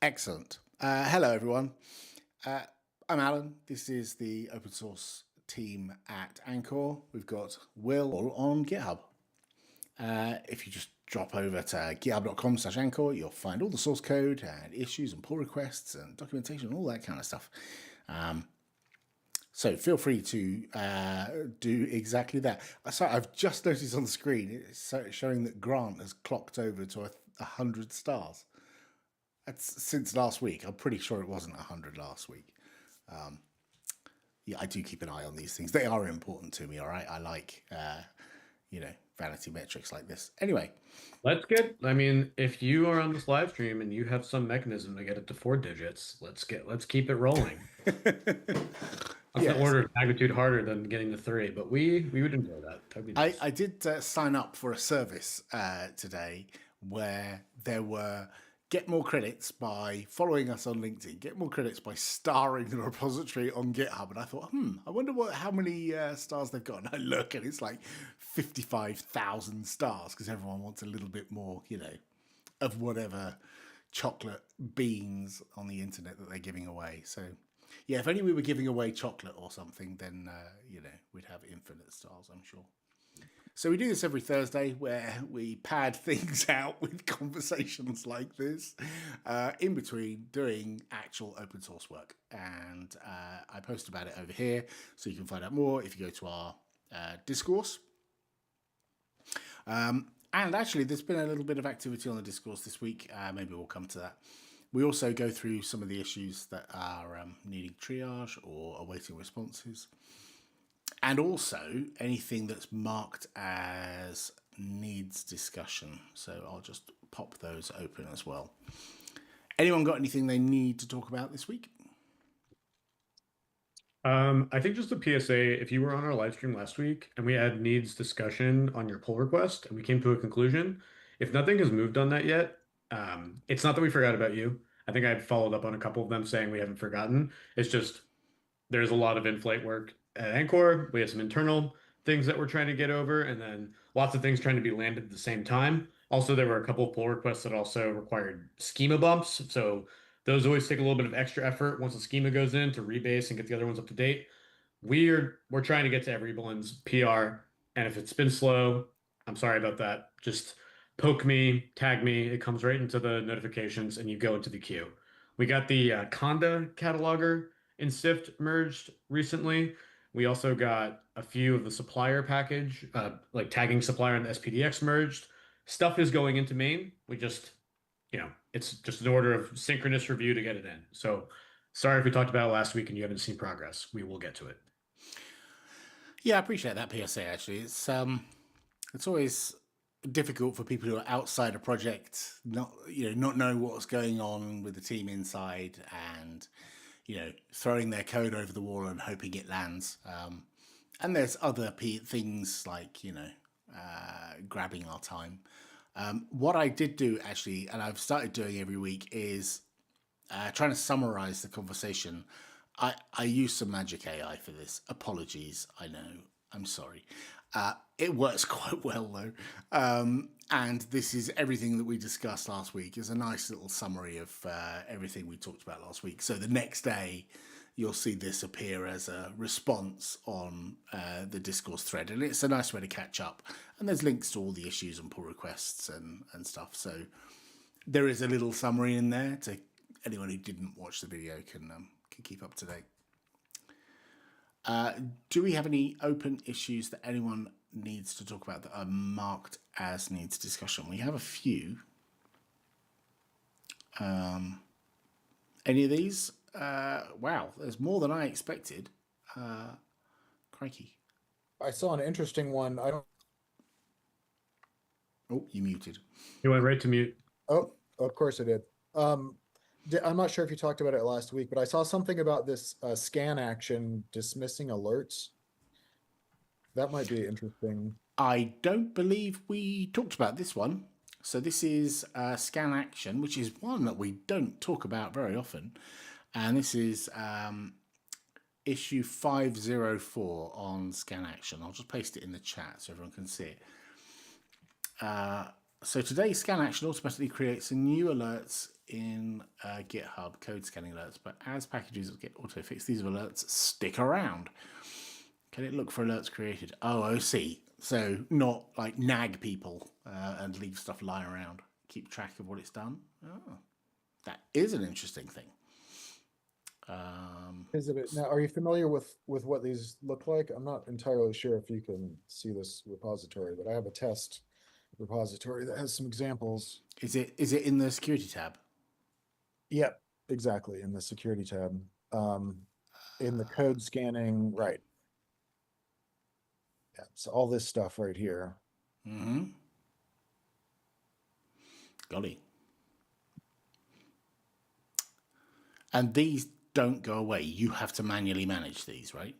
Excellent. Hello, everyone. Uh, I'm Alan. This is the open source team at Anchore. We've got Will on GitHub. If you just drop over to github.com/Anchore, you'll find all the source code and issues and pull requests and documentation and all that kind of stuff. So feel free to do exactly that. Sorry, I've just noticed on the screen it's showing that Grant has clocked over to 100 stars. That's since last week. I'm pretty sure it wasn't 100 last week. Yeah, I do keep an eye on these things. They are important to me, all right? I like, vanity metrics like this. Anyway, I mean, if you are on this live stream and you have some mechanism to get it to 4 digits, let's keep it rolling. That's an yes, order of magnitude harder than getting to three, but we would enjoy that. That'd be I, nice. I did sign up for a service today where there were get more credits by following us on LinkedIn, get more credits by starring the repository on GitHub. And I thought, I wonder how many stars they've got. And I look and it's like 55,000 stars because everyone wants a little bit more, of whatever chocolate beans on the internet that they're giving away. So, yeah, if only we were giving away chocolate or something, then, we'd have infinite stars, I'm sure. So we do this every Thursday where we pad things out with conversations like this in between doing actual open source work. And I post about it over here so you can find out more if you go to our discourse. And actually, there's been a little bit of activity on the discourse this week. Maybe we'll come to that. We also go through some of the issues that are needing triage or awaiting responses. And also anything that's marked as needs discussion. So I'll just pop those open as well. Anyone got anything they need to talk about this week? I think just a PSA, if you were on our live stream last week and we had needs discussion on your pull request and we came to a conclusion, if nothing has moved on that yet, it's not that we forgot about you. I think I followed up on a couple of them saying we haven't forgotten. It's just there's a lot of in-flight work at Anchor. We have some internal things that we're trying to get over, and then lots of things trying to be landed at the same time. Also, there were a couple of pull requests that also required schema bumps. So those always take a little bit of extra effort once the schema goes in to rebase and get the other ones up to date. We're trying to get to everyone's PR, and if it's been slow, I'm sorry about that. Just poke me, tag me. It comes right into the notifications, and you go into the queue. We got the Conda cataloger in Syft merged recently. We also got a few of the supplier package, like tagging supplier and the SPDX merged. Stuff is going into main. It's just an order of synchronous review to get it in. So sorry if we talked about it last week and you haven't seen progress. We will get to it. Yeah, I appreciate that PSA actually. It's always difficult for people who are outside a project, not knowing what's going on with the team inside and throwing their code over the wall and hoping it lands. And there's other things like grabbing our time. What I did do actually, and I've started doing every week, is trying to summarize the conversation. I use some magic AI for this. Apologies, I know. I'm sorry. It works quite well though. And this is everything that we discussed last week is a nice little summary of everything we talked about last week. So the next day, you'll see this appear as a response on the discourse thread. And it's a nice way to catch up. And there's links to all the issues and pull requests and stuff. So there is a little summary in there to anyone who didn't watch the video can keep up to date. Do we have any open issues that anyone needs to talk about that are marked as needs discussion? We have a few. Any of these? Wow, there's more than I expected. Crikey. I saw an interesting one. I don't. Oh, you muted. You went right to mute. Oh, of course I did. I'm not sure if you talked about it last week, but I saw something about this scan action dismissing alerts. That might be interesting. I don't believe we talked about this one. So this is scan action, which is one that we don't talk about very often. And this is issue 504 on scan action. I'll just paste it in the chat so everyone can see it. So today, scan action automatically creates a new alerts in GitHub code scanning alerts, but as packages get auto-fixed, these alerts stick around. Can it look for alerts created? Oh, I see. So not like nag people and leave stuff lying around. Keep track of what it's done. Oh, that is an interesting thing. Is it now? Are you familiar with what these look like? I'm not entirely sure if you can see this repository, but I have a test repository that has some examples. Is it in the security tab? Yep, exactly, in the security tab. In the code scanning, right. Yeah, so all this stuff right here. Mm-hmm. Golly. And these don't go away. You have to manually manage these, right?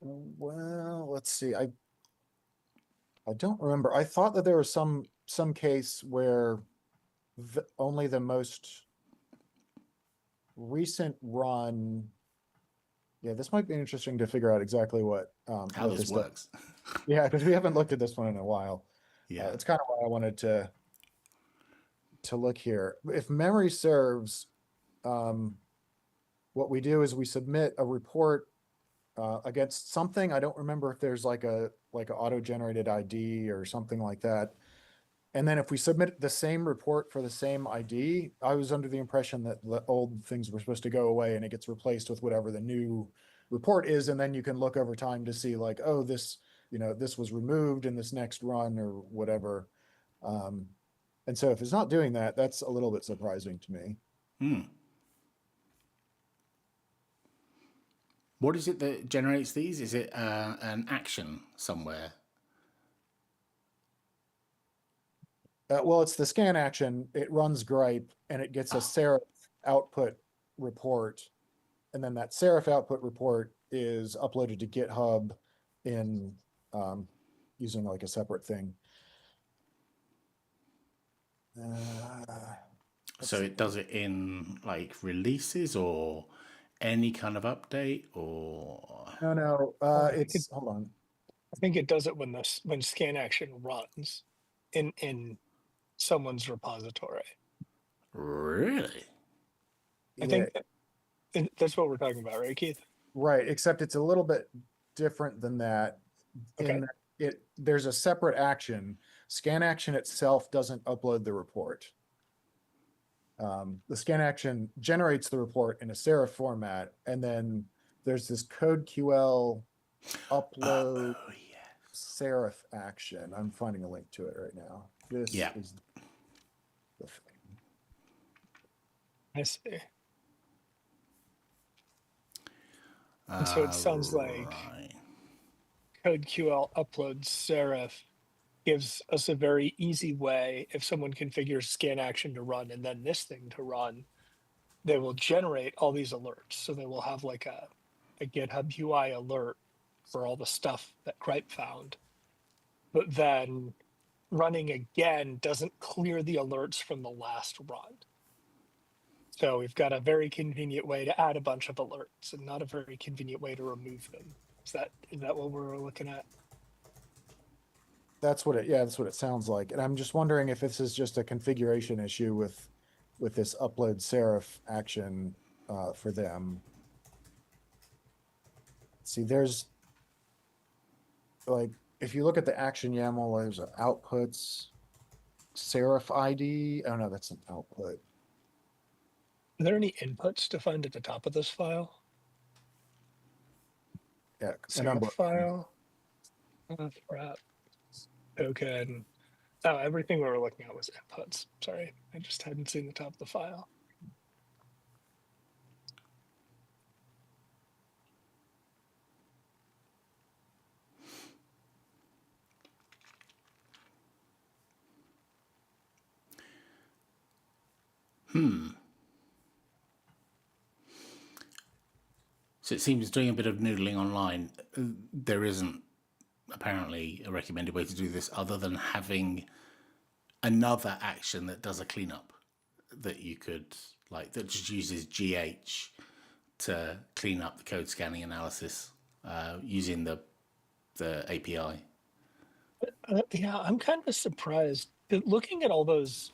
Well, let's see. I don't remember. I thought that there was some case where only the most recent run. Yeah, this might be interesting to figure out exactly what How what this does. works. Yeah, because we haven't looked at this one in a while. Yeah. It's kind of why I wanted to look here. If memory serves, what we do is we submit a report against something. I don't remember if there's like a auto-generated ID or something like that. And then if we submit the same report for the same ID, I was under the impression that the old things were supposed to go away and it gets replaced with whatever the new report is. And then you can look over time to see like, oh, this, this was removed in this next run or whatever. And so if it's not doing that, that's a little bit surprising to me. What is it that generates these? Is it an action somewhere? Well, it's the scan action. It runs Grype and it gets a Serif output report. And then that Serif output report is uploaded to GitHub in using like a separate thing. So it does it in like releases or any kind of update or? No, it's, hold on. I think it does it when scan action runs in someone's repository. Really? I think that's what we're talking about, right, Keith? Right, except it's a little bit different than that. Okay. There's a separate action. Scan action itself doesn't upload the report. The scan action generates the report in a Serif format, and then there's this code QL upload Serif action. I'm finding a link to it right now. This is the thing. I see. And so it sounds like CodeQL uploads Serif gives us a very easy way, if someone configures scan action to run and then this thing to run, they will generate all these alerts. So they will have like a GitHub UI alert for all the stuff that Grype found. But then running again doesn't clear the alerts from the last run. So we've got a very convenient way to add a bunch of alerts and not a very convenient way to remove them. Is that what we're looking at? That's what it sounds like. And I'm just wondering if this is just a configuration issue with this upload Serif action for them. See, there's like, if you look at the action YAML, there's an outputs Serif ID. Oh no, that's an output. Are there any inputs defined at the top of this file? Yeah, a Serif number. file. Wrap. Token. Oh, everything we were looking at was inputs. Sorry, I just hadn't seen the top of the file. So it seems doing a bit of noodling online, there isn't apparently a recommended way to do this other than having another action that does a cleanup that you could, like, that just uses GH to clean up the code scanning analysis using the API. Yeah, I'm kind of surprised. Looking at all those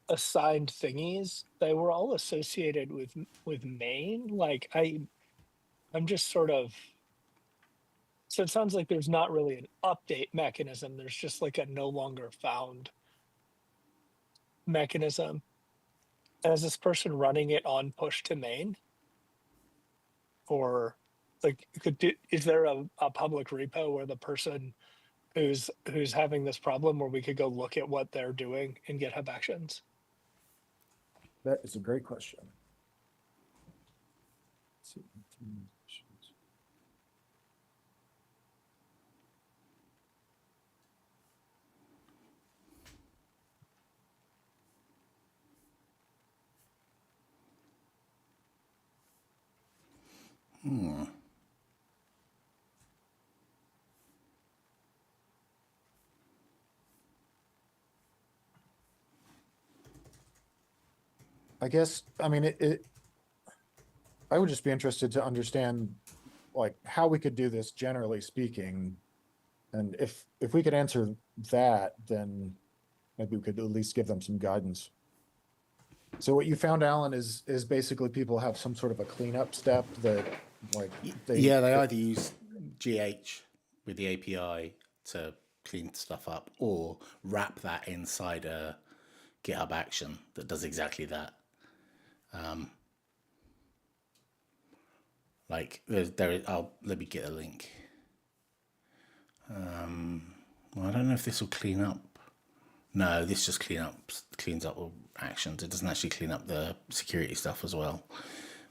assigned thingies, they were all associated with main. Like I'm just sort of, so it sounds like there's not really an update mechanism. There's just like a no longer found mechanism. And is this person running it on push to main? Or like is there a public repo where the person who's having this problem where we could go look at what they're doing in GitHub Actions? That is a great question. Let's see. I guess, I mean, I would just be interested to understand like how we could do this generally speaking. And if we could answer that, then maybe we could at least give them some guidance. So what you found, Alan, is basically people have some sort of a cleanup step that like They either use GH with the API to clean stuff up, or wrap that inside a GitHub action that does exactly that. Like let me get a link. Well, I don't know if this will clean up. No, this just cleans up all actions. It doesn't actually clean up the security stuff as well,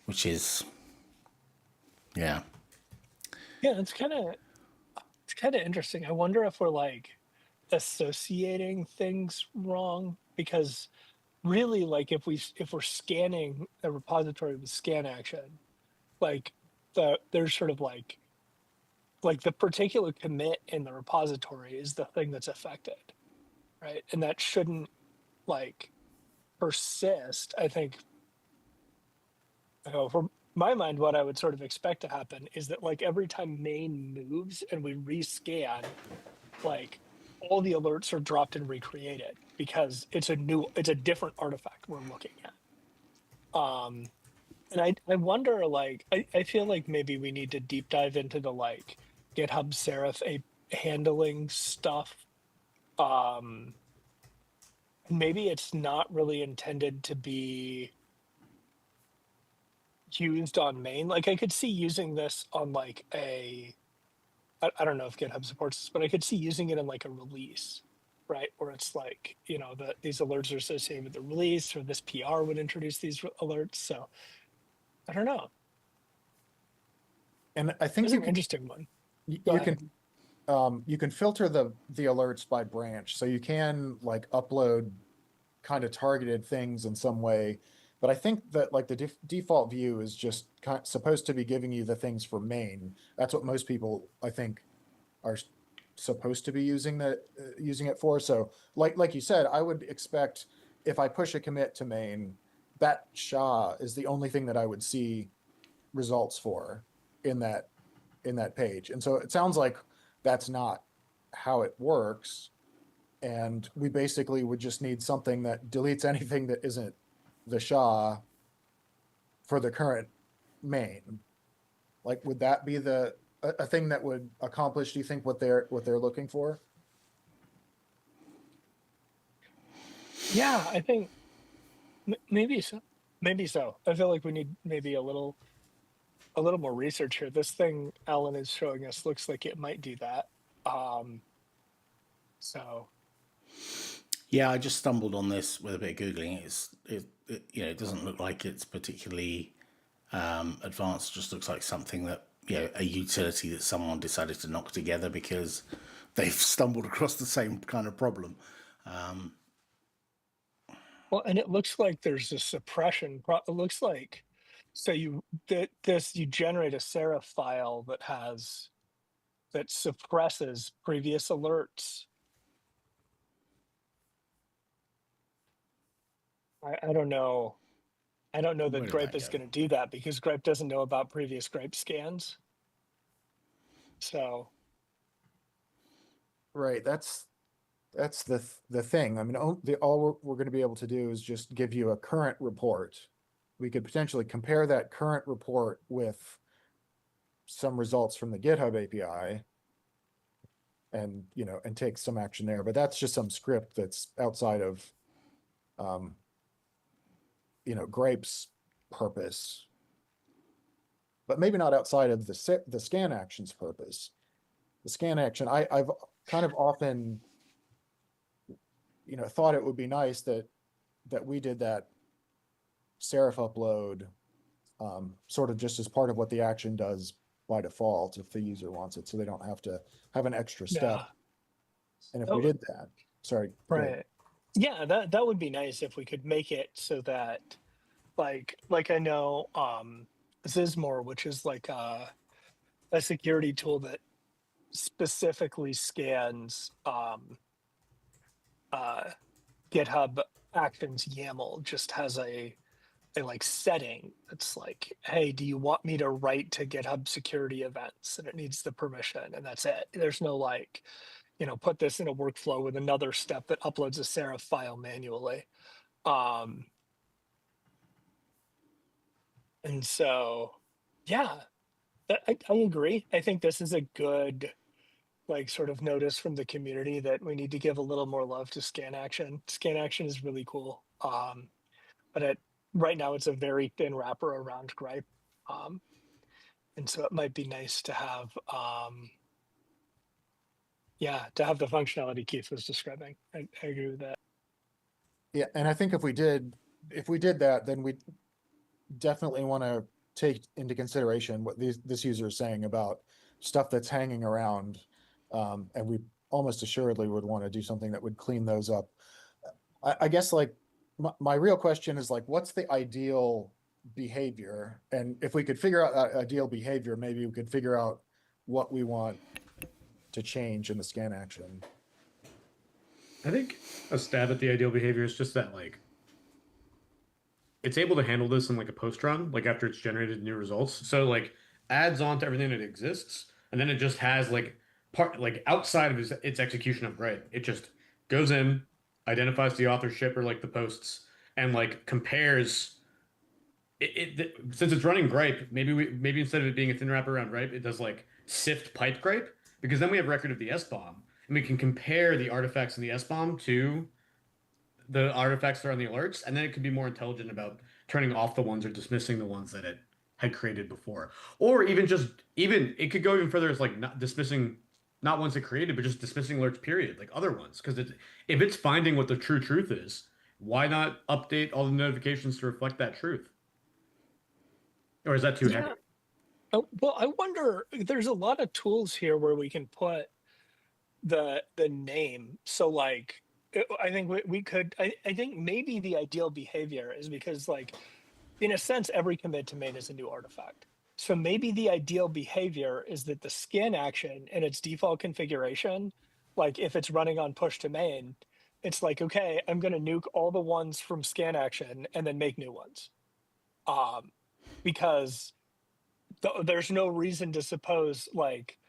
which is, yeah. Yeah, it's kind of interesting. I wonder if we're like associating things wrong, because really, like if we're scanning a repository with scan action, like there's sort of like the particular commit in the repository is the thing that's affected, right? And that shouldn't like persist. I think, from my mind, what I would sort of expect to happen is that like every time main moves and we rescan, like all the alerts are dropped and recreated because it's a different artifact we're looking at. And I wonder, like, I feel like maybe we need to deep dive into the like GitHub Serif handling stuff. Maybe it's not really intended to be used on main. Like I could see using this on like I don't know if GitHub supports this, but I could see using it in like a release, right? Where it's like, that these alerts are associated with the release, or this PR would introduce these alerts. So I don't know. and I think It's you an can interesting one. you can filter the alerts by branch, so you can like upload kind of targeted things in some way. But I think that like the default view is just supposed to be giving you the things for main. That's what most people, I think, are supposed to be using it for. So like you said, I would expect if I push a commit to main, that SHA is the only thing that I would see results for in that page. And so it sounds like that's not how it works. And we basically would just need something that deletes anything that isn't the SHA for the current main. Like, would that be a thing that would accomplish, do you think, what they're looking for? Yeah, I think maybe so. Maybe so. I feel like we need maybe a little more research here. This thing Alan is showing us looks like it might do that. So Yeah, I just stumbled on this with a bit of googling. It doesn't look like it's particularly advanced. It just looks like something that a utility that someone decided to knock together because they've stumbled across the same kind of problem. well, and it looks like there's a suppression. It looks like so you generate a Serif file that suppresses previous alerts. I don't know. I don't know that Where did Grype that is go? going to do that because Grype doesn't know about previous Grype scans. So Right. That's the thing. I mean, all we're going to be able to do is just give you a current report. We could potentially compare that current report with some results from the GitHub API and, and take some action there. But that's just some script that's outside of, Grype's purpose, but maybe not outside of the scan action's purpose. The scan action, I've kind of often, thought it would be nice that we did that serif upload sort of just as part of what the action does by default if the user wants it, so they don't have to have an extra step. Yeah. And if Oh, we did that, sorry, go ahead. right. Yeah, that would be nice if we could make it so that like I know Zizmore, which is like a security tool that specifically scans GitHub Actions YAML, just has a like setting that's like, hey, do you want me to write to GitHub security events? And it needs the permission, and that's it. There's no like, put this in a workflow with another step that uploads a serif file manually. And so, yeah, I agree. I think this is a good like sort of notice from the community that we need to give a little more love to scan action. Scan action is really cool. But right now it's a very thin wrapper around Grype. And so it might be nice to have to have the functionality Keith was describing. I agree with that. Yeah, and I think if we did that, then we definitely want to take into consideration what this user is saying about stuff that's hanging around, and we almost assuredly would want to do something that would clean those up. I guess like my real question is like, what's the ideal behavior? And if we could figure out that ideal behavior, maybe we could figure out what we want to change in the scan action. I think a stab at the ideal behavior is just that like it's able to handle this in like a post run, like after it's generated new results. So like adds on to everything that exists, and then it just has like part like outside of its execution of Grype, it just goes in, identifies the authorship or like the posts, and like compares since it's running Grype, maybe instead of it being a thin wrapper around Grype, it does like Syft pipe Grype, because then we have record of the SBOM, and we can compare the artifacts in the SBOM to the artifacts that are on the alerts, and then it could be more intelligent about turning off the ones or dismissing the ones that it had created before. Or even it could go even further as like not dismissing not ones it created, but just dismissing alerts, period, like other ones. Because if it's finding what the true truth is, why not update all the notifications to reflect that truth? Or is that too heavy? Oh, well, I wonder, there's a lot of tools here where we can put the name. So like, I think we could, I think maybe the ideal behavior is because like, in a sense, every commit to main is a new artifact. So maybe the ideal behavior is that the scan action in its default configuration, like if it's running on push to main, it's like, okay, I'm going to nuke all the ones from scan action and then make new ones. Because there's no reason to suppose like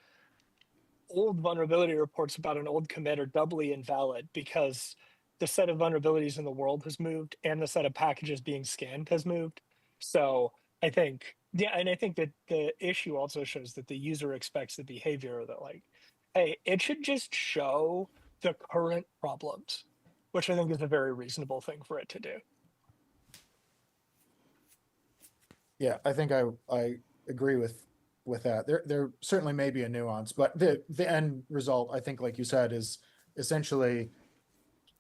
old vulnerability reports about an old commit are doubly invalid because the set of vulnerabilities in the world has moved and the set of packages being scanned has moved. So I think, and I think that the issue also shows that the user expects the behavior that like, hey, it should just show the current problems, which I think is a very reasonable thing for it to do. Yeah, I think I agree with that. There certainly may be a nuance, but the end result, I think, like you said, is essentially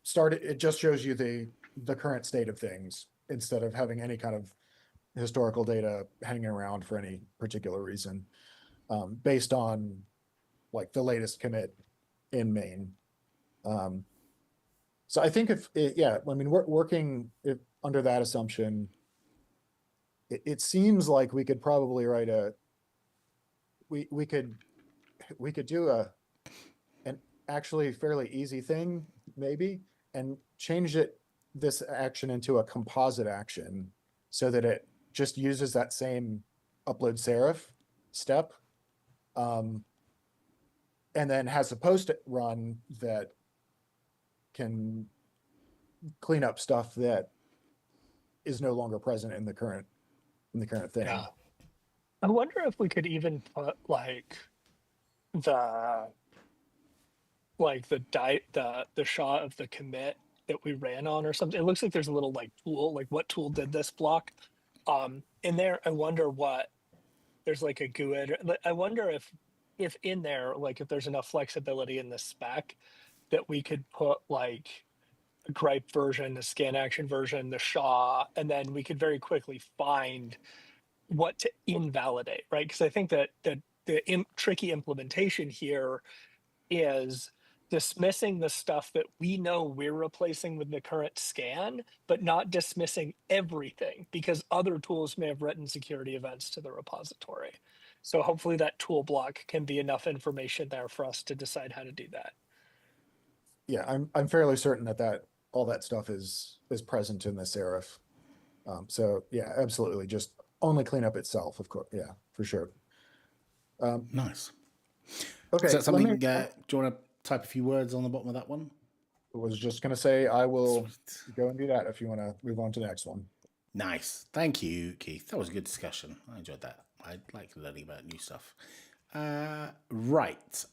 it just shows you the current state of things instead of having any kind of historical data hanging around for any particular reason, based on like the latest commit in main. So I think we're working under that assumption, it seems like we could probably write we could do an actually fairly easy thing maybe, and change this action into a composite action so that it just uses that same upload serif step, and then has a post-it run that can clean up stuff that is no longer present in the current thing. Yeah. I wonder if we could even put like the the SHA of the commit that we ran on or something. It looks like there's a little like tool, like what tool did this block in there. I wonder what there's like a GUID. I wonder if in there, like if there's enough flexibility in the spec that we could put like a Grype version, the scan action version, the SHA, and then we could very quickly find what to invalidate, right? Because I think that the tricky implementation here is dismissing the stuff that we know we're replacing with the current scan, but not dismissing everything because other tools may have written security events to the repository. So hopefully that tool block can be enough information there for us to decide how to do that. Yeah, I'm fairly certain that all that stuff is present in the serif. So yeah, absolutely. Just only cleanup itself, of course. Yeah, for sure. Nice. Okay, Is that something? let me, Do you want to type a few words on the bottom of that one? I was just gonna say I will Sweet. go and do that if you want to move on to the next one. Nice. Thank you, Keith. That was a good discussion. I enjoyed that. I like learning about new stuff. Right.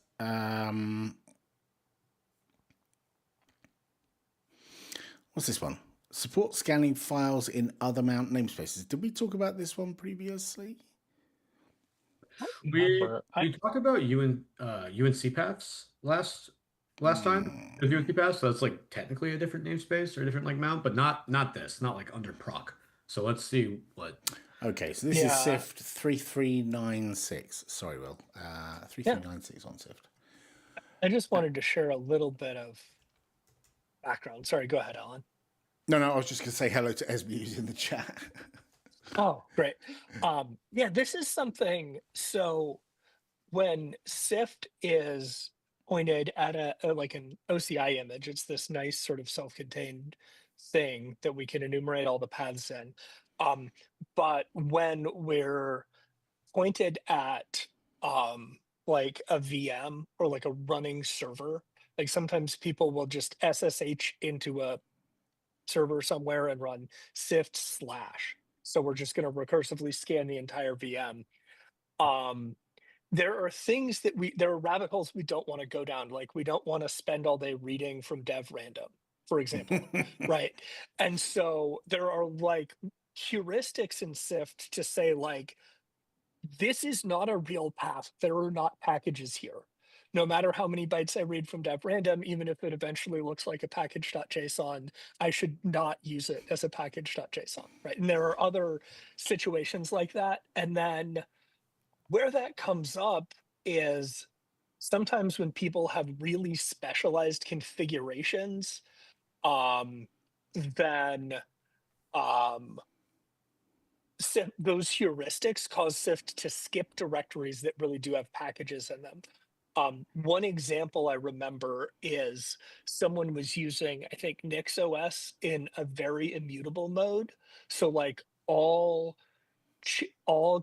What's this one? Support scanning files in other mount namespaces. Did we talk about this one previously? We Remember, talked about UNC paths last time. With UNC paths, so that's like technically a different namespace or a different like mount, but not this, not like under proc. So let's see what. Okay, so this is Yeah. Syft 3396. Sorry, Will. 3396 on Syft. I just wanted to share a little bit of background. Sorry, go ahead, Alan. No, I was just going to say hello to SBOs in the chat. Oh, great. Yeah, this is something. So when Syft is pointed at a like an OCI image, it's this nice sort of self-contained thing that we can enumerate all the paths in. But when we're pointed at like a VM or like a running server, like sometimes people will just SSH into a server somewhere and run Syft slash. So we're just going to recursively scan the entire VM. There are things that there are rabbit holes we don't want to go down. Like we don't want to spend all day reading from dev random, for example, right? And so there are like heuristics in Syft to say like, this is not a real path. There are not packages here. No matter how many bytes I read from dev random, even if it eventually looks like a package.json, I should not use it as a package.json, right? And there are other situations like that. And then where that comes up is sometimes when people have really specialized configurations, then those heuristics cause Syft to skip directories that really do have packages in them. One example I remember is someone was using, I think, NixOS in a very immutable mode. So like all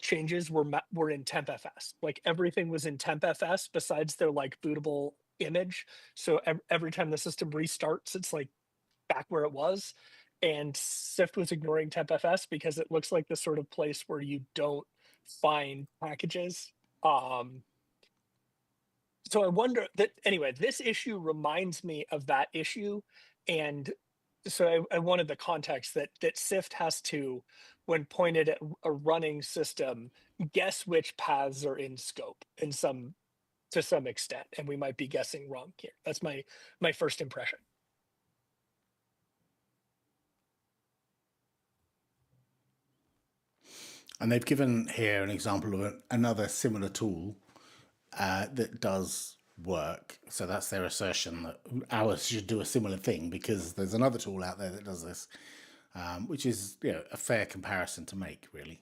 changes were in tempfs. Like everything was in tempfs besides their like bootable image. So every time the system restarts, it's like back where it was. And Syft was ignoring tempfs because it looks like the sort of place where you don't find packages. So I wonder that anyway, this issue reminds me of that issue. And so I wanted the context that Syft has to, when pointed at a running system, guess which paths are in scope to some extent. And we might be guessing wrong here. That's my first impression. And they've given here an example of another similar tool that does work. So that's their assertion that ours should do a similar thing because there's another tool out there that does this, which is a fair comparison to make, really.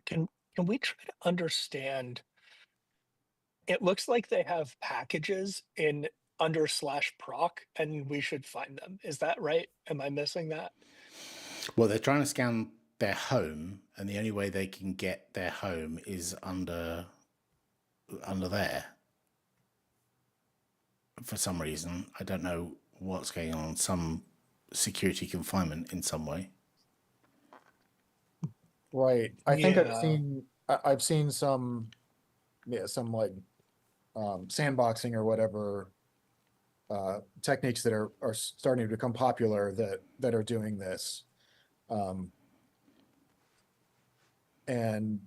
Can we try to understand? It looks like they have packages in /proc, and we should find them. Is that right? Am I missing that? Well, they're trying to scan their home, and the only way they can get their home is under there. for some reason. I don't know what's going on. Some security confinement in some way. Right. I think Yeah. I've seen some like sandboxing or whatever techniques that are starting to become popular that are doing this. And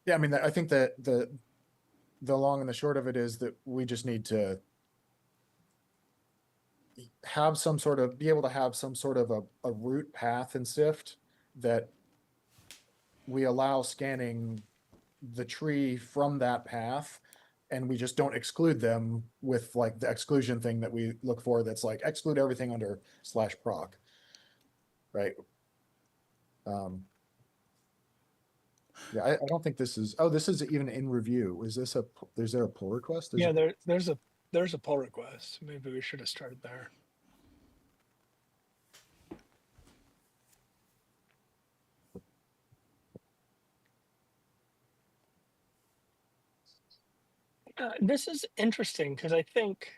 yeah, I mean, I think that the long and the short of it is that we just need to have be able to have some sort of a root path in Syft that we allow scanning the tree from that path, and we just don't exclude them with like the exclusion thing that we look for that's like exclude everything under /proc, right? Yeah, I don't think this is, oh, this is even in review. Is there a pull request? Yeah, there's a pull request. Maybe we should have started there. This is interesting because I think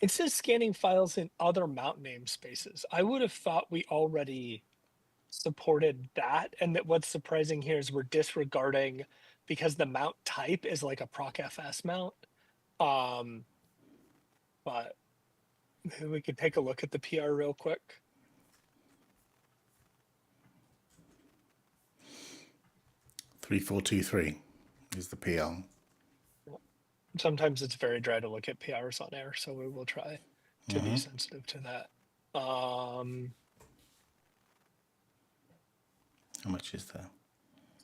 it says scanning files in other mount namespaces. I would have thought we already supported that, and that what's surprising here is we're disregarding because the mount type is like a procfs mount. But maybe we could take a look at the PR real quick. Three, 4, 2, 3 is the PR. Sometimes it's very dry to look at PRs on air, so we will try to be sensitive to that. How much is there?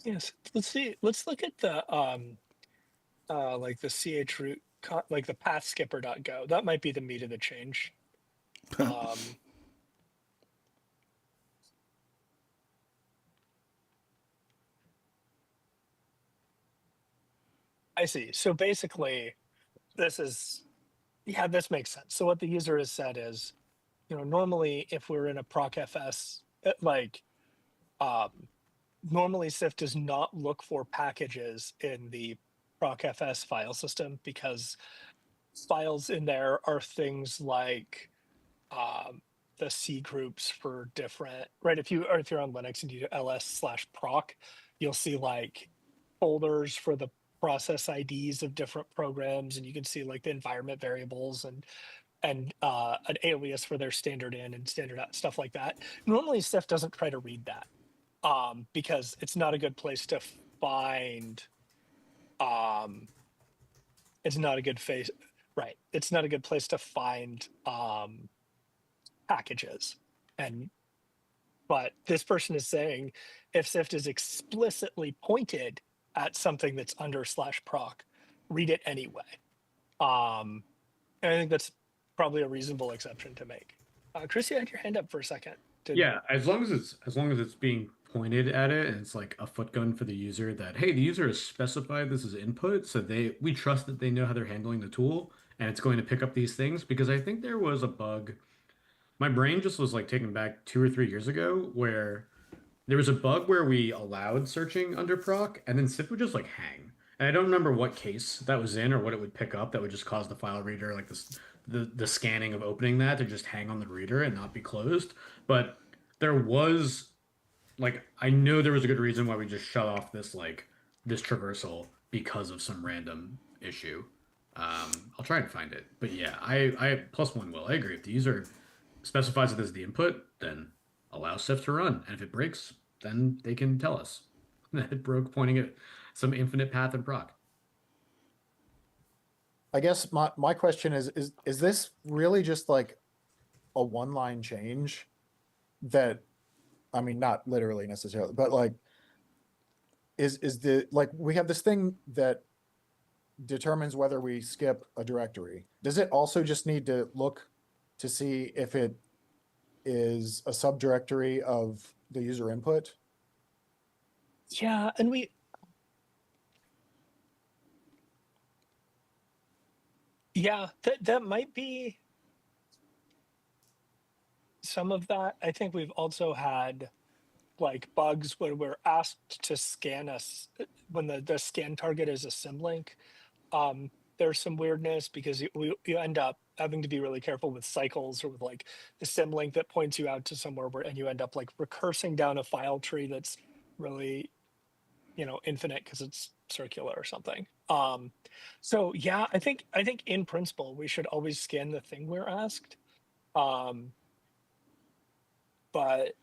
Yes, let's see. Let's look at the like the ch root, like the path skipper.go. That might be the meat of the change. I see. So basically, this makes sense. So what the user has said is, normally if we're in a procfs, like, normally Syft does not look for packages in the procfs file system because files in there are things like the C groups for different, right? If you're on Linux and you do ls/proc, you'll see like folders for the process IDs of different programs, and you can see like the environment variables and an alias for their standard in and standard out, stuff like that. Normally, Syft doesn't try to read that because it's not a good place to find. It's not a good face, right? It's not a good place to find packages, but this person is saying if Syft is explicitly pointed at something that's under /proc, read it anyway. And I think that's probably a reasonable exception to make. Chris, you had your hand up for a second. Yeah, as long as it's being pointed at it and it's like a foot gun for the user that, hey, the user has specified this as input, so we trust that they know how they're handling the tool and it's going to pick up these things. Because I think there was a bug, my brain just was like taken back 2 or 3 years ago, where there was a bug where we allowed searching under proc and then Syft would just like hang. And I don't remember what case that was in or what it would pick up that would just cause the file reader, like this, the scanning of opening that, to just hang on the reader and not be closed. But there was, like, I know there was a good reason why we just shut off this traversal because of some random issue. I'll try and find it. But yeah, I +1 will. I agree. If the user specifies it as the input, then allow Syft to run. And if it breaks, then they can tell us that it broke, pointing at some infinite path in proc. I guess my question is this really just like a one-line change that, I mean, not literally necessarily, but like, is the, like, we have this thing that determines whether we skip a directory. Does it also just need to look to see if it is a subdirectory of the user input? Yeah, and yeah, that might be some of that. I think we've also had like bugs where we're asked to scan us when the scan target is a symlink. there's some weirdness because you end up having to be really careful with cycles or with like the symlink that points you out to somewhere where, and you end up like recursing down a file tree that's really, infinite because it's circular or something. So yeah, I think in principle we should always scan the thing we're asked. But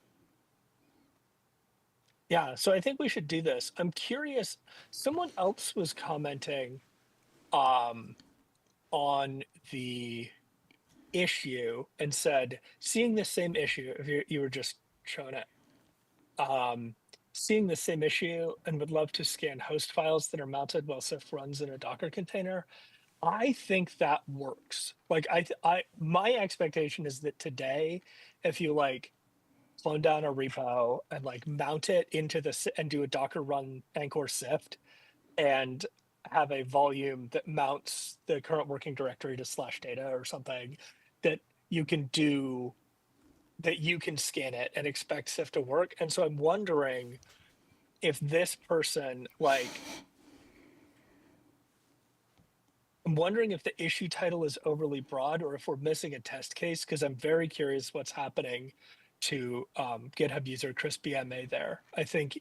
yeah, so I think we should do this. I'm curious, someone else was commenting on the issue and said, seeing the same issue, if you were just showing it, seeing the same issue and would love to scan host files that are mounted while Syft runs in a Docker container. I think that works. Like my expectation is that today, if you like clone down a repo and like mount it into and do a Docker run Anchore Syft and have a volume that mounts the current working directory to /data or something, that you can scan it and expect Syft to work. And so I'm wondering if this person I'm wondering if the issue title is overly broad or if we're missing a test case, because I'm very curious what's happening to GitHub user Chris BMA there. I think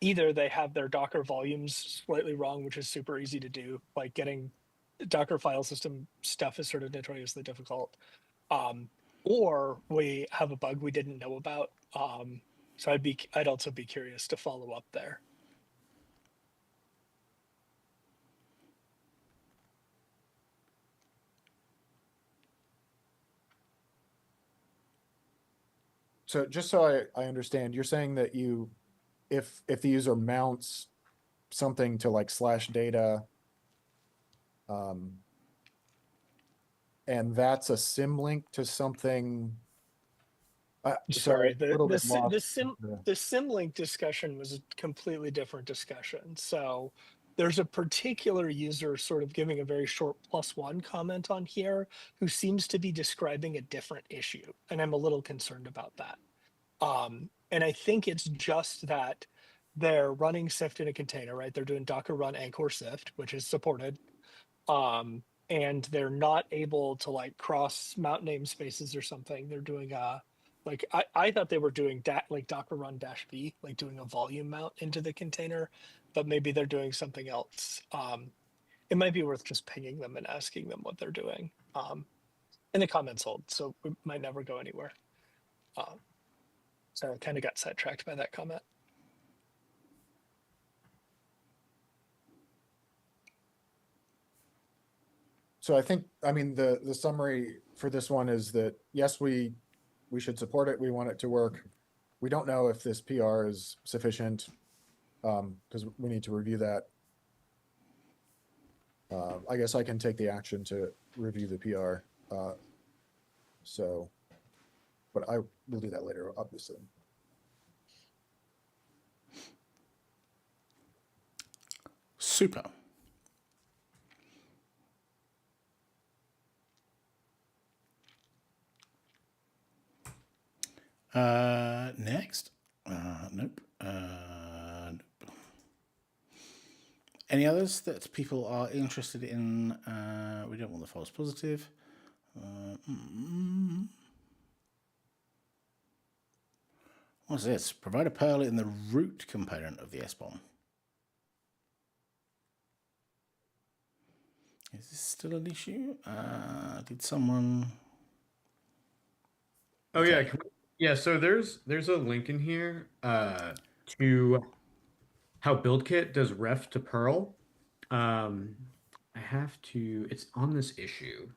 either they have their Docker volumes slightly wrong, which is super easy to do, like getting Docker file system stuff is sort of notoriously difficult, or we have a bug we didn't know about. So I'd also be curious to follow up there. So just so I understand, you're saying that if the user mounts something to like /data, and that's a symlink to something. Sorry, a little bit lost. the symlink discussion was a completely different discussion. So there's a particular user sort of giving a very short +1 comment on here who seems to be describing a different issue, and I'm a little concerned about that. And I think it's just that they're running Syft in a container, right? They're doing Docker run Anchore Syft, which is supported. And they're not able to like cross mount namespaces or something. They're doing like I thought they were doing like Docker run -v, like doing a volume mount into the container, but maybe they're doing something else. It might be worth just pinging them and asking them what they're doing. And the comments hold, so we might never go anywhere. So I kind of got sidetracked by that comment. So I mean, the summary for this one is that, yes, we should support it. We want it to work. We don't know if this PR is sufficient, because we need to review that. I guess I can take the action to review the PR. But I will do that later, obviously. Super. Next. Nope. Nope. Any others that people are interested in? We don't want the false positive. What's this? Provide a Perl in the root component of the SBOM. Is this still an issue? Did someone... Oh yeah, yeah. So there's a link in here to how BuildKit does ref to Perl. I have to. It's on this issue,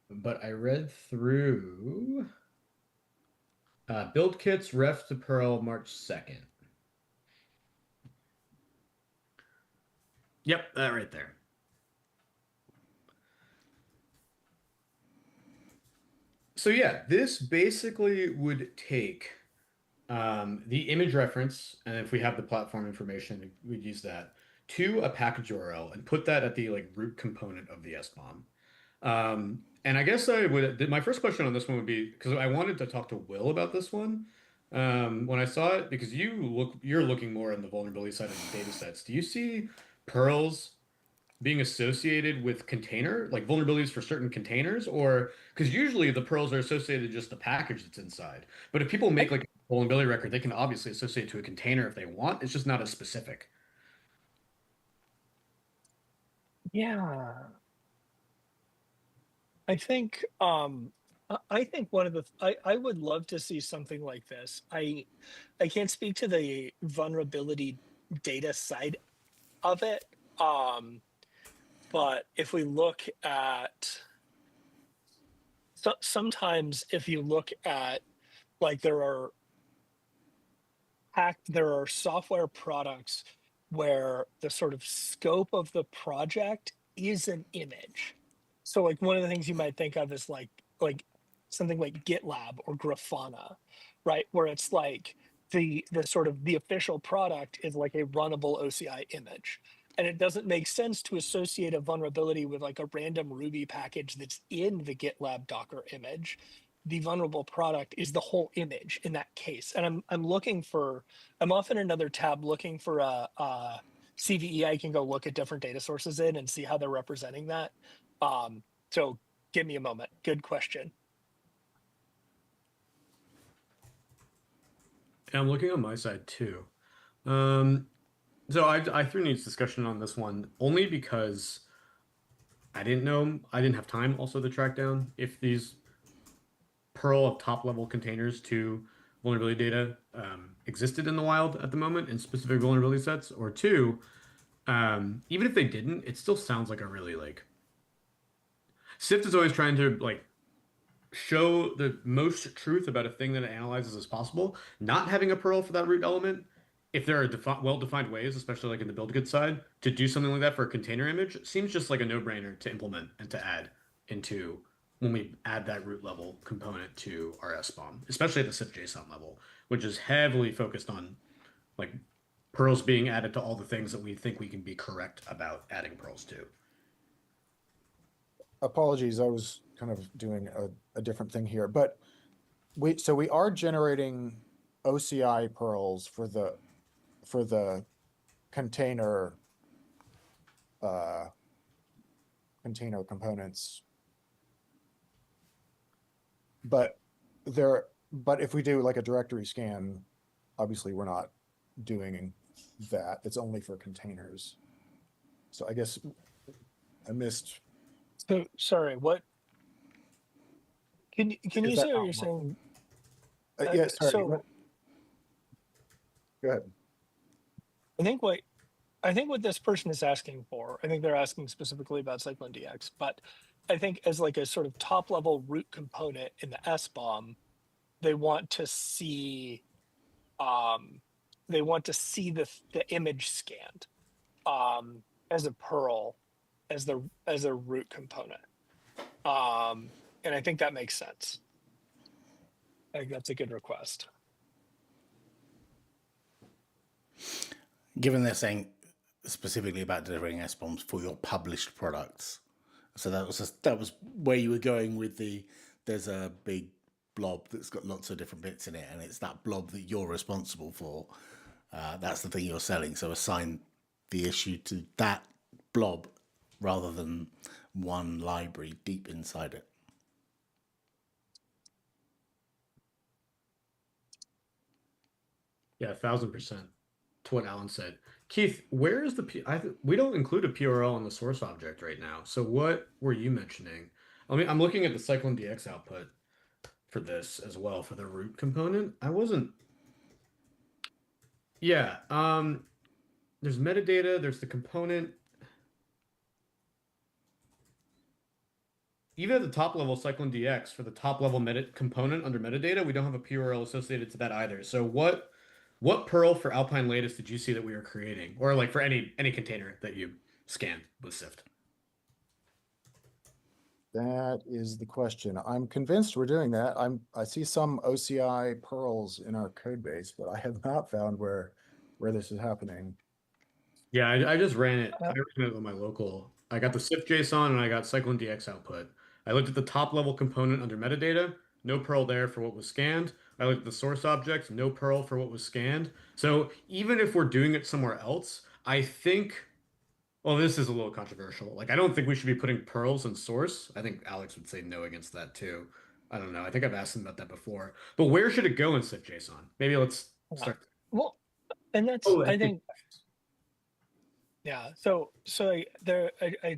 but I read through BuildKit's ref to Perl March 2nd. Yep, that right there. So yeah, this basically would take the image reference, and if we have the platform information, we'd use that, to a package URL and put that at the like root component of the SBOM. And I guess my first question on this one would be, because I wanted to talk to Will about this one when I saw it, because you're looking more on the vulnerability side of the data sets. Do you see Perl's being associated with container, like vulnerabilities for certain containers, or because usually the pearls are associated to just the package that's inside. But if people make like a vulnerability record, they can obviously associate to a container if they want. It's just not as specific. Yeah. I think I think one of the I would love to see something like this. I can't speak to the vulnerability data side of it. But if we look at sometimes if you look at like there are software products where the sort of scope of the project is an image. So like one of the things you might think of is like something like GitLab or Grafana, right? Where it's like the sort of the official product is like a runnable OCI image. And it doesn't make sense to associate a vulnerability with like a random Ruby package that's in the GitLab Docker image. The vulnerable product is the whole image in that case. And I'm looking for I'm off in another tab looking for a CVE I can go look at different data sources in and see how they're representing that. So give me a moment. Good question. And I'm looking on my side too. Um, so I threw Nate's discussion on this one only because I didn't have time also to track down if these Perl of top level containers to vulnerability data existed in the wild at the moment in specific vulnerability sets, or two, even if they didn't, it still sounds like a really like Syft is always trying to like show the most truth about a thing that it analyzes as possible. Not having a Perl for that root element, if there are well-defined ways, especially like in the build good side, to do something like that for a container image, seems just like a no-brainer to implement and to add into when we add that root level component to our SBOM, especially at the Syft JSON level, which is heavily focused on like pearls being added to all the things that we think we can be correct about adding pearls to. Apologies, I was kind of doing a different thing here, but we are generating OCI pearls for the container container components. But if we do like a directory scan, obviously we're not doing that. It's only for containers. So I guess I missed. So sorry, what can you Is that say what not you're saying? yeah, sorry. So Go ahead. I think what this person is asking for, I think they're asking specifically about Cyclone DX, but I think as like a sort of top level root component in the SBOM, they want to see the image scanned as a Perl as a root component. And I think that makes sense. I think that's a good request. Given they're saying specifically about delivering SBOMs for your published products, so that was where you were going with there's a big blob that's got lots of different bits in it, and it's that blob that you're responsible for. That's the thing you're selling. So assign the issue to that blob rather than one library deep inside it. Yeah, 1,000% to what Alan said. Keith, where is we don't include a PRL in the source object right now. So what were you mentioning? I mean, I'm looking at the Cyclone DX output for this as well for the root component. I wasn't. Yeah, there's metadata, there's the component. Even at the top level Cyclone DX for the top level meta component under metadata, we don't have a PRL associated to that either. So what Perl for Alpine latest did you see that we were creating, or like for any container that you scanned with Syft? That is the question. I'm convinced we're doing that. I see some OCI pearls in our code base, but I have not found where this is happening. Yeah, I just ran it. I ran it on my local. I got the Syft JSON and I got Cyclone DX output. I looked at the top level component under metadata, no Perl there for what was scanned. I looked at the source object, no Perl for what was scanned. So even if we're doing it somewhere else, I think Well, this is a little controversial. Like, I don't think we should be putting pearls in source. I think Alex would say no against that too. I don't know. I think I've asked him about that before. But where should it go in Syft JSON? Maybe let's Yeah. start. Well, and that's, Oh, I think, yeah. So I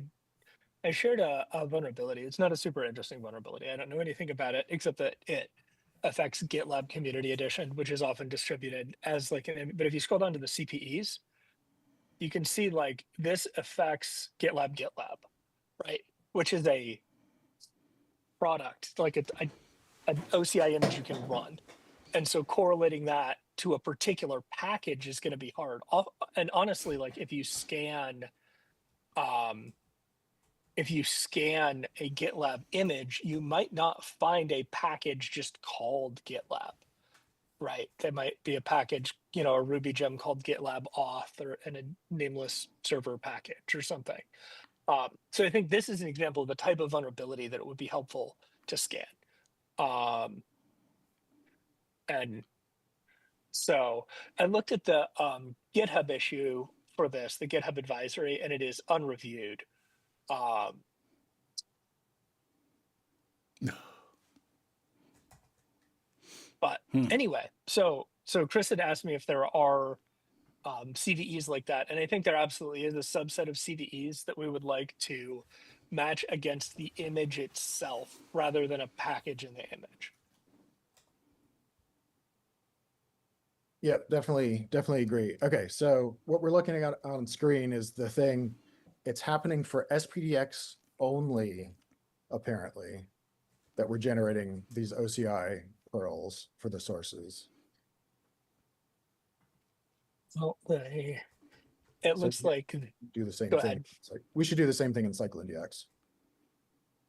shared a vulnerability. It's not a super interesting vulnerability. I don't know anything about it except that it affects GitLab Community Edition, which is often distributed as like but if you scroll down to the CPEs, you can see like this affects GitLab, right? Which is a product, like an OCI image you can run. And so correlating that to a particular package is going to be hard. And honestly, like if you scan a GitLab image, you might not find a package just called GitLab, right? There might be a package, a Ruby gem called GitLab auth or and a nameless server package or something. So I think this is an example of a type of vulnerability that it would be helpful to scan. And so I looked at the GitHub issue for this, the GitHub advisory, and it is unreviewed. But anyway, so Chris had asked me if there are CVEs like that, and I think there absolutely is a subset of CVEs that we would like to match against the image itself rather than a package in the image. Yeah, definitely agree. Okay, so what we're looking at on screen is the thing. It's happening for SPDX only, apparently, that we're generating these OCI pearls for the sources. Well, it looks like do the same go thing. ahead. Like, we should do the same thing in CycloneDX.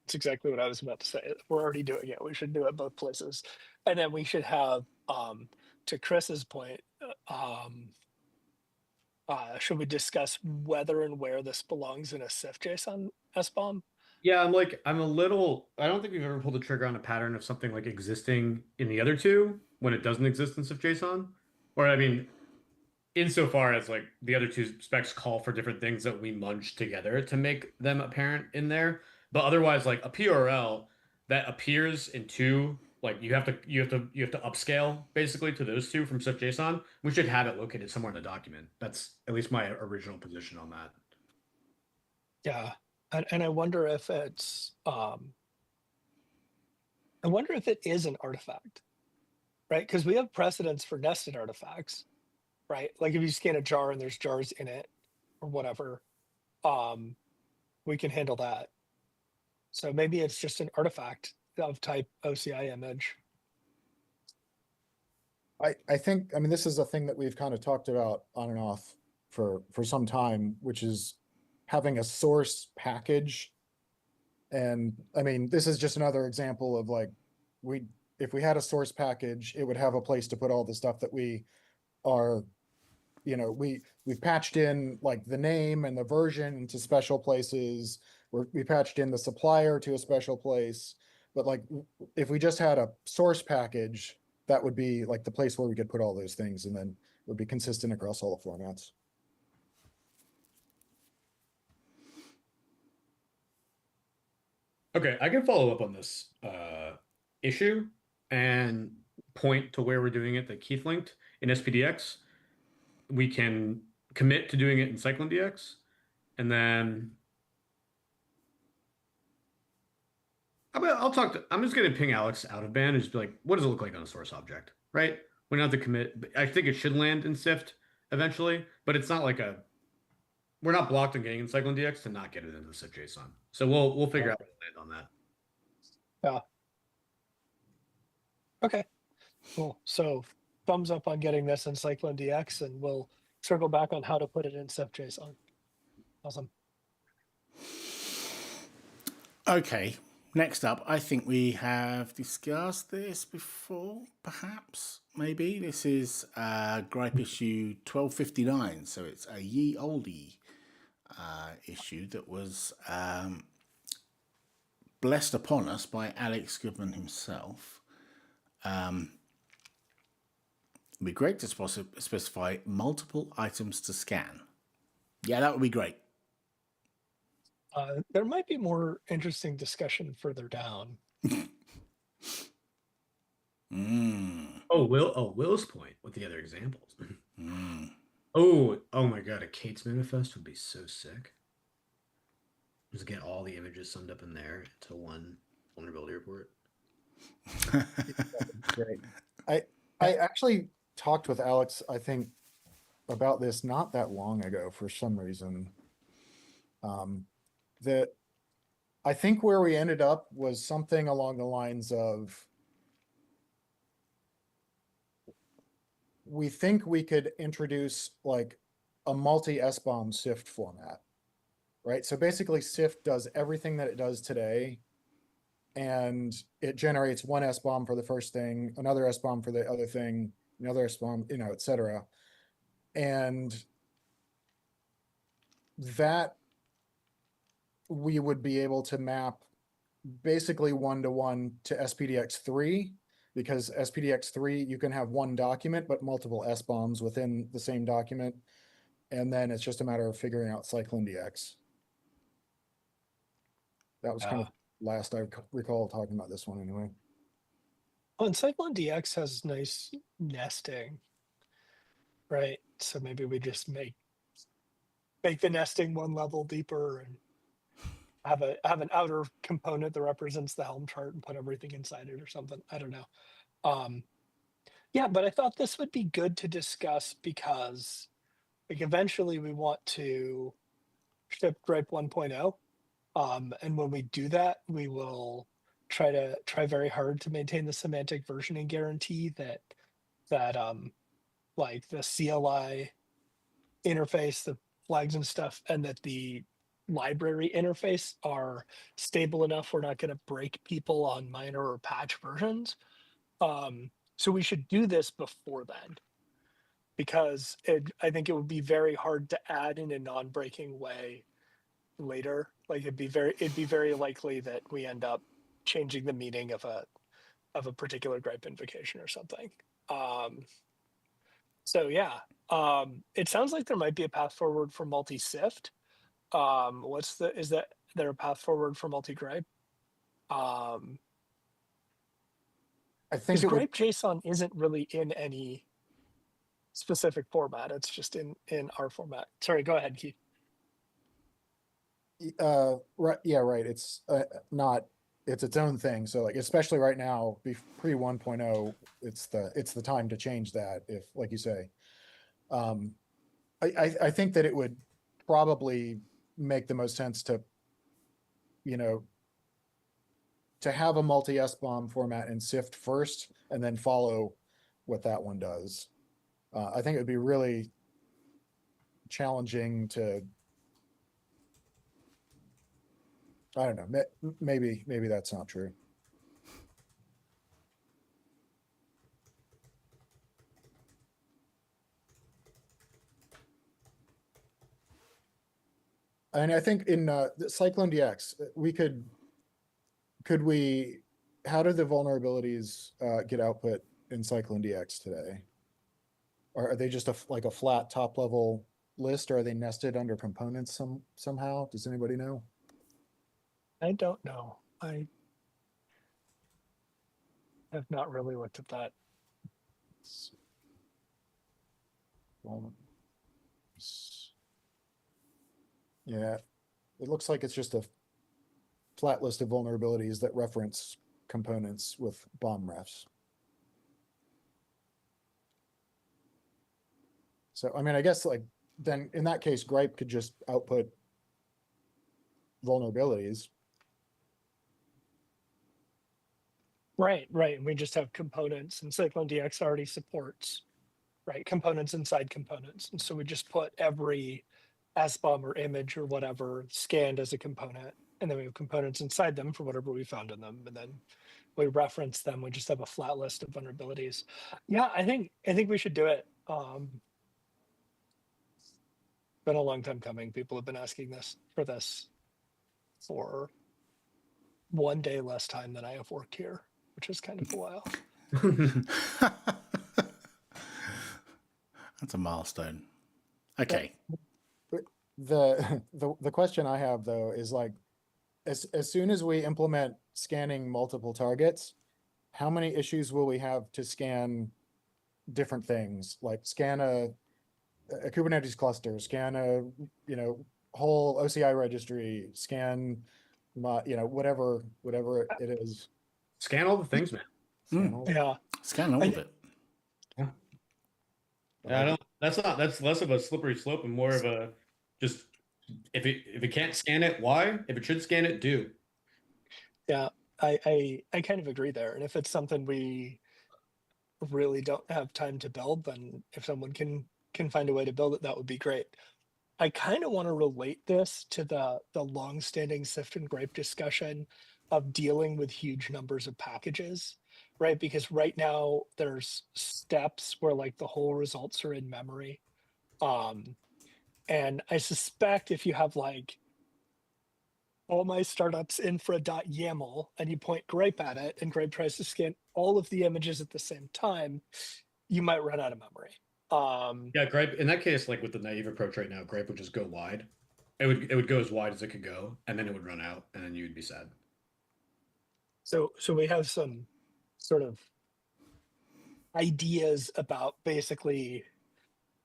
It's exactly what I was about to say. We're already doing it. We should do it both places, and then we should have, to Chris's point, should we discuss whether and where this belongs in a Syft JSON SBOM? Yeah, I'm a little, I don't think we've ever pulled the trigger on a pattern of something like existing in the other two when it doesn't exist in Syft JSON. Or, I mean, insofar as like the other two specs call for different things that we munch together to make them apparent in there. But otherwise, like a PRL that appears in two, like you have to upscale basically to those two from Syft JSON. We should have it located somewhere in the document. That's at least my original position on that. Yeah, and I wonder if it's I wonder if it is an artifact, right? Because we have precedents for nested artifacts, right? Like if you scan a jar and there's jars in it or whatever, we can handle that. So maybe it's just an artifact of type OCI image. I think, I mean, this is a thing that we've kind of talked about on and off for some time, which is having a source package. And I mean, this is just another example of like, if we had a source package, it would have a place to put all the stuff that we are, we've patched in like the name and the version into special places, we patched in the supplier to a special place. But like, if we just had a source package, that would be like the place where we could put all those things, and then it would be consistent across all the formats. Okay, I can follow up on this issue and point to where we're doing it that Keith linked in SPDX. We can commit to doing it in CycloneDX, and then I'm just gonna ping Alex out of band and just be like, what does it look like on a source object, right? We don't have to commit. I think it should land in Syft eventually, but it's not like we're not blocked on getting in CycloneDX to not get it into the Syft JSON. So we'll figure out how to land on that. Yeah. Okay, cool. So thumbs up on getting this in CycloneDX, and we'll circle back on how to put it in Syft JSON. Awesome. Okay, next up, I think we have discussed this before, perhaps, maybe. This is Grype issue 1259, so it's a ye oldie issue that was blessed upon us by Alex Goodman himself. It'd be great to specify multiple items to scan. Yeah, that would be great. There might be more interesting discussion further down. Will's point with the other examples. Oh my god, a Kate's manifest would be so sick. Just get all the images summed up in there into one vulnerability report. Great. I actually talked with Alex, I think, about this not that long ago for some reason. That I think where we ended up was something along the lines of, we think we could introduce like a multi-SBOM Syft format, right? So basically Syft does everything that it does today, and it generates one SBOM for the first thing, another SBOM for the other thing, another SBOM, you know, et cetera. And that we would be able to map basically one-to-one to SPDX3, because SPDX3, you can have one document, but multiple SBOMs within the same document. And then it's just a matter of figuring out CycloneDX. That was kind of last I recall talking about this one anyway. Well, and CycloneDX has nice nesting, right? So maybe we just make the nesting one level deeper and have an outer component that represents the Helm chart and put everything inside it or something. I don't know. Yeah, but I thought this would be good to discuss because like eventually we want to ship Grype 1.0. And when we do that, we will try very hard to maintain the semantic versioning guarantee that like the CLI interface, the flags and stuff, and that the library interface are stable enough we're not going to break people on minor or patch versions. So we should do this before then, because I think it would be very hard to add in a non-breaking way later. Like it'd be very likely that we end up changing the meaning of a particular Grype invocation or something. So yeah, it sounds like there might be a path forward for multi-Syft. Is there a path forward for multi-Grype? I Because think it would, Grype JSON isn't really in any specific format. It's just in our format. Sorry, go ahead, Keith. right, yeah, right. It's not, it's its own thing. So like, especially right now, pre 1.0, it's the time to change that, if, like you say. I think that it would probably make the most sense to, you know, to have a multi-SBOM format in Syft first and then follow what that one does. I think it would be really challenging to, I don't know, maybe that's not true. And I think in the CycloneDX, could we, how do the vulnerabilities get output in CycloneDX today? Or are they just like a flat top level list, or are they nested under components somehow? Does anybody know? I don't know. I have not really looked at that. Yeah, it looks like it's just a flat list of vulnerabilities that reference components with bomb refs. So, I mean, I guess like then in that case, Grype could just output vulnerabilities. Right. We just have components, and CycloneDX already supports, right, components inside components. And so we just put every SBOM or image or whatever scanned as a component, and then we have components inside them for whatever we found in them, and then we reference them. We just have a flat list of vulnerabilities. Yeah, I think we should do it. Been a long time coming. People have been asking this for one day less time than I have worked here, which is kind of a while. That's a milestone. Okay. the question I have though is like, as soon as we implement scanning multiple targets, how many issues will we have to scan different things? Like scan a Kubernetes cluster, scan a, whole OCI registry, scan whatever it is. Scan all the things, man. Scan all. Yeah. Scan all of it. Yeah, I don't. That's less of a slippery slope and more of a just if it can't scan it, why? If it should scan it, do. Yeah, I kind of agree there. And if it's something we really don't have time to build, then if someone can find a way to build it, that would be great. I kind of want to relate this to the long-standing Syft and Grype discussion of dealing with huge numbers of packages, right? Because right now there's steps where like the whole results are in memory. And I suspect if you have like all my startups infra.yaml and you point Grype at it and Grype tries to scan all of the images at the same time, you might run out of memory. Yeah, Grype in that case, like with the naive approach right now, Grype would just go wide. It would go as wide as it could go, and then it would run out, and then you'd be sad. So we have some sort of ideas about basically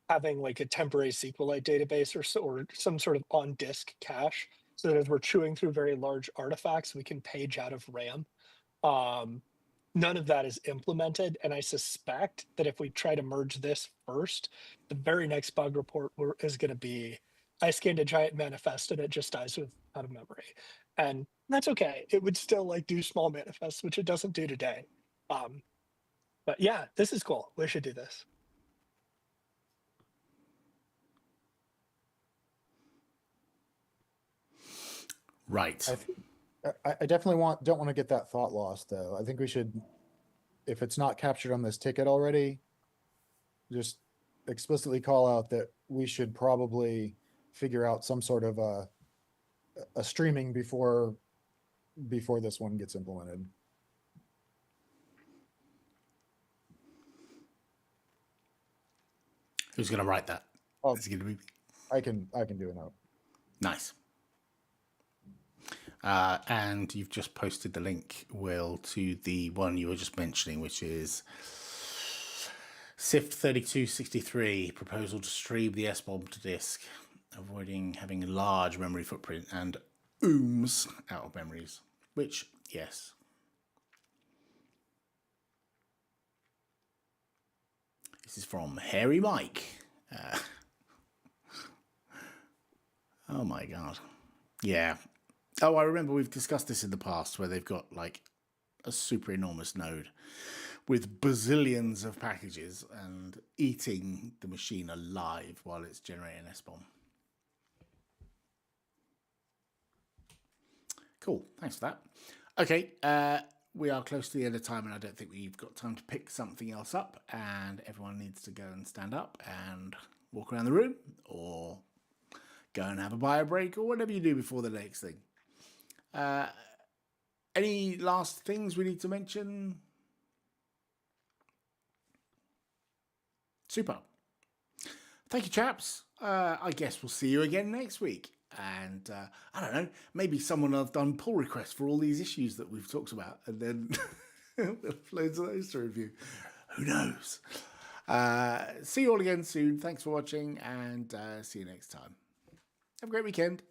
having like a temporary SQLite database or some sort of on disk cache, so that as we're chewing through very large artifacts, we can page out of RAM. None of that is implemented, and I suspect that if we try to merge this first, the very next bug report is going to be, I scanned a giant manifest and it just dies out of memory, and that's okay. It would still like do small manifests, which it doesn't do today. But yeah, this is cool. We should do this. Right. I definitely don't want to get that thought lost though. I think we should, if it's not captured on this ticket already, just explicitly call out that we should probably figure out some sort of a streaming before this one gets implemented. Who's going to write that? Oh, Is it going to be I can do a note. nice? And you've just posted the link, Will, to the one you were just mentioning, which is Syft 3263, proposal to stream the SBOM to disk, avoiding having a large memory footprint and ooms out of memories, which, yes. This is from Hairy Mike. Oh my God. Yeah. Oh, I remember we've discussed this in the past where they've got like a super enormous node with bazillions of packages and eating the machine alive while it's generating SBOM. Cool, thanks for that. Okay, we are close to the end of time and I don't think we've got time to pick something else up, and everyone needs to go and stand up and walk around the room or go and have a bio break or whatever you do before the next thing. Any last things we need to mention? Super. Thank you, chaps. I guess we'll see you again next week. And I don't know, maybe someone will have done pull requests for all these issues that we've talked about, and then loads of those to review. Who knows? See you all again soon. Thanks for watching, and see you next time. Have a great weekend.